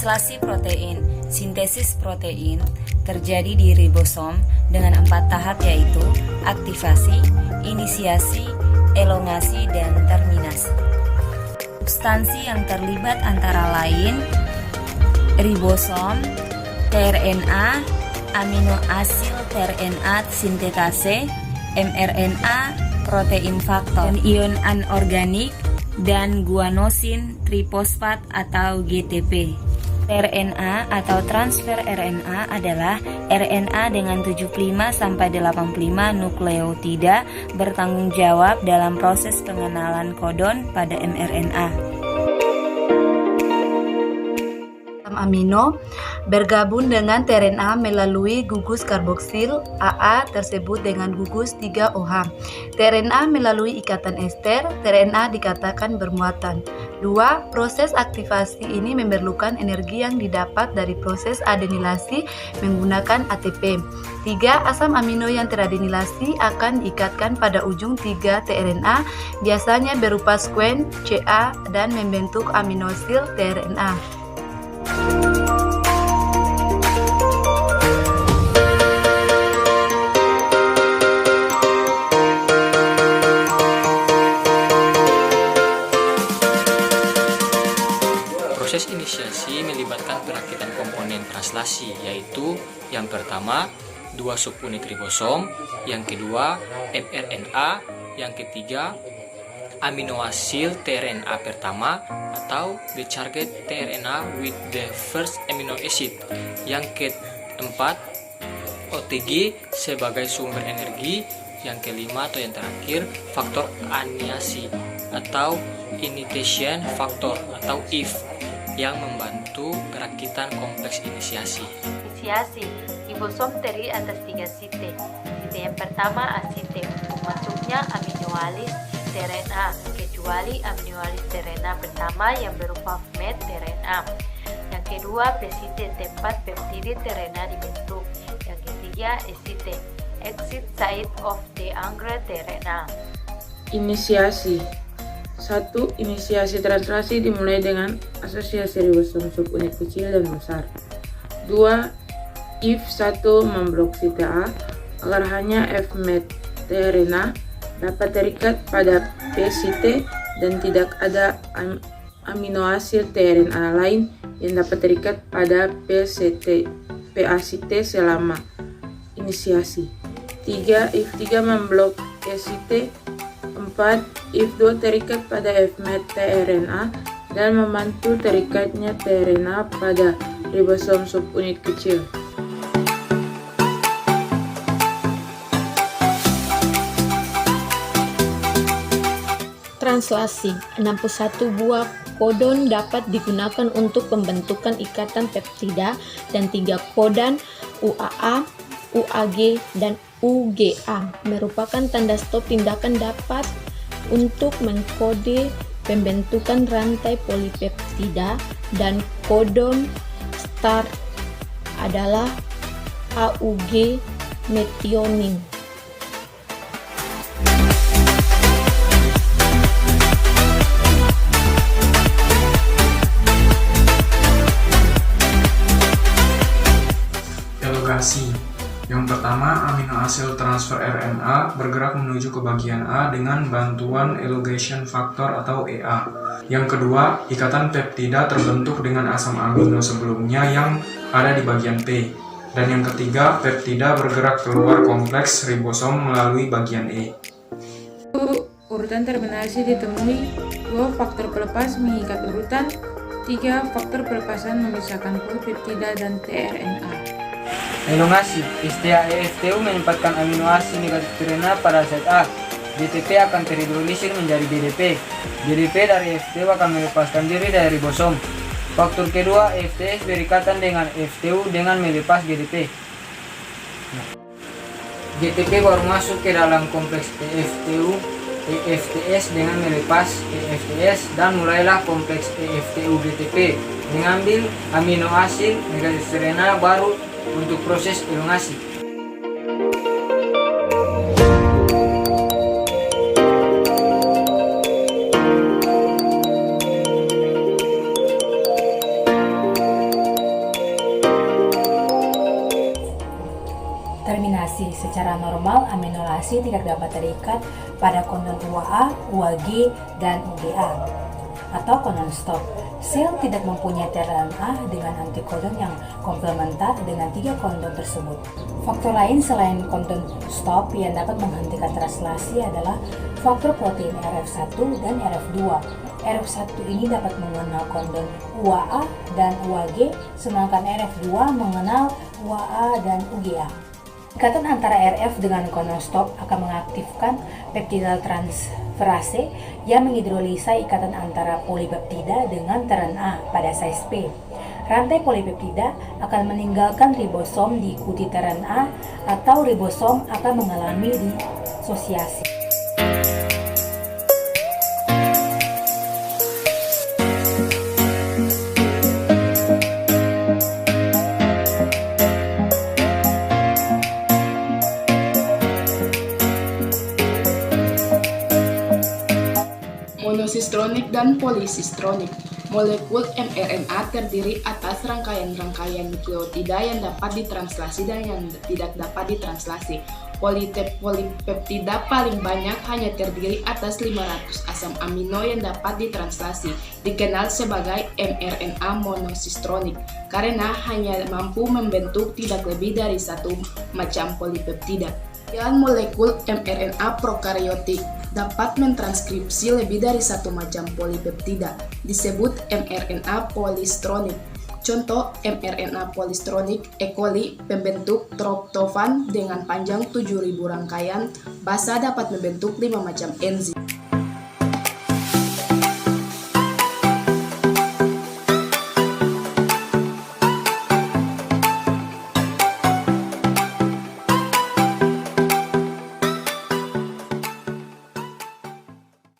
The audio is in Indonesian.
Translasi protein. Sintesis protein terjadi di ribosom dengan 4 tahap, yaitu aktivasi, inisiasi, elongasi, dan terminasi. Substansi yang terlibat antara lain ribosom, tRNA, amino asid tRNA sintetase, mRNA, protein faktor, ion anorganik, dan guanosin trifosfat atau GTP. tRNA atau transfer RNA adalah RNA dengan 75-85 nukleotida bertanggung jawab dalam proses pengenalan kodon pada mRNA. Amino bergabung dengan tRNA melalui gugus karboksil AA tersebut dengan gugus 3OH. tRNA melalui ikatan ester, tRNA dikatakan bermuatan. 2. Proses aktivasi ini memerlukan energi yang didapat dari proses adenilasi menggunakan ATP. 3. Asam amino yang teradenilasi akan diikatkan pada ujung 3 tRNA, biasanya berupa sequen CA dan membentuk aminosil tRNA. Proses inisiasi melibatkan perakitan komponen translasi, yaitu yang pertama 2 subunit ribosom, yang kedua mRNA, yang ketiga amino asid tRNA pertama atau the target tRNA with the first amino acid, yang keempat OTG sebagai sumber energi, yang kelima atau yang terakhir faktor aniasi atau initiation factor atau IF yang membantu perakitan kompleks inisiasi. Inisiasi, ribosom terdiri atas 3 site. Site yang pertama asite untuk masuknya amino asid tRNA, kecuali amino asid tRNA pertama yang berupa met tRNA. Yang kedua presite, tempat peptide tRNA dibentuk. Yang ketiga esite, exit site of the anchor tRNA. Inisiasi. 1. Inisiasi translasi dimulai dengan asosiasi ribosom subunit kecil dan besar. 2. If 1 memblok site A agar hanya F-met tRNA dapat terikat pada P site dan tidak ada amino asid tRNA lain yang dapat terikat pada P site selama inisiasi. 3. If 3 memblok E site. 4. If 2 terikat pada F-met tRNA dan membantu terikatnya tRNA pada ribosom subunit kecil. Translasi. 61 buah kodon dapat digunakan untuk pembentukan ikatan peptida dan 3 kodan UAA, UAG, dan UGA merupakan tanda stop tindakan dapat untuk mengkode pembentukan rantai polipeptida, dan kodon start adalah AUG methionine. Elongasi. Yang pertama, amino asid transfer RNA bergerak menuju ke bagian A dengan bantuan elongation factor atau EA. Yang kedua, ikatan peptida terbentuk dengan asam amino sebelumnya yang ada di bagian P. Dan yang ketiga, peptida bergerak keluar kompleks ribosom melalui bagian E. Urutan terminasi ditemui. 2. Faktor pelepas mengikat urutan. 3. Faktor pelepasan memisahkan polipeptida dan tRNA. Elongasi. Istilah EFTU menempatkan amino asid negatif tRNA pada site A. GTP akan terhidrolisir menjadi BDP. BDP dari EFTU akan melepaskan diri dari ribosom. Faktor kedua, EFTS berikatan dengan EFTU dengan melepas GDP. GTP baru masuk ke dalam kompleks EFTU, EFTS dengan melepas EFTS, dan mulailah kompleks EFTU GTP mengambil amino asid negatif tRNA baru untuk proses elongasi. Terminasi. Secara normal, amino asid tidak dapat terikat pada kondon UAA, UAG, dan UGA atau kondon stop. Sel tidak mempunyai tRNA dengan antikodon yang komplementar dengan 3 kondon tersebut. Faktor lain selain kondon stop yang dapat menghentikan translasi adalah faktor protein RF1 dan RF2. RF1 ini dapat mengenal kondon UAA dan UAG, sedangkan RF2 mengenal UAA dan UGA. Ikatan antara RF dengan kondon stop akan mengaktifkan peptidal transferase yang menghidrolisa ikatan antara polipeptida dengan tRNA pada size P. Rantai polipeptida akan meninggalkan ribosom diikuti tRNA atau ribosom akan mengalami disosiasi. Monosistonik dan polisistonik. Molekul mRNA terdiri atas rangkaian-rangkaian nukleotida yang dapat ditranslasi dan yang tidak dapat ditranslasi. Polipeptida paling banyak hanya terdiri atas 500 asam amino yang dapat ditranslasi, dikenal sebagai mRNA monosistonik, karena hanya mampu membentuk tidak lebih dari satu macam polipeptida. Dan molekul mRNA prokaryotik dapat mentranskripsi lebih dari satu macam polipeptida, disebut mRNA polistronik. Contoh mRNA polistronik E. coli pembentuk tryptofan dengan panjang 7.000 rangkaian basa dapat membentuk 5 macam enzim.